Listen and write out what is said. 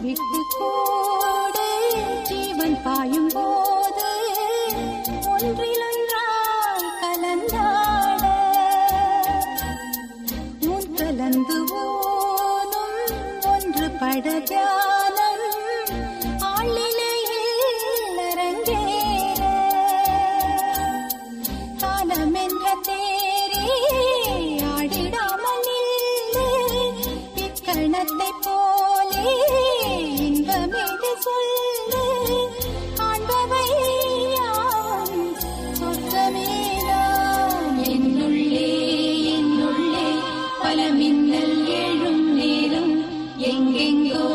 விட்டு கூட ஜீவன் பாயும் போது ஒன்றிலொன்றாய் கலந்தாட உன் கலந்து ஓனும் ஒன்று பட தியானம் ஆளிலையில் அரங்கேற காலம் என்ற தேரே ஆடிடாமல் இக்கணத்தை போலே இன்பமேது சொல்லு ஆண்பவை யாவும் சொர்க்கமேதான் என்னுள்ளே என்னுள்ளே பல மின்னல் எழும் நேரம் எங்கெங்கோ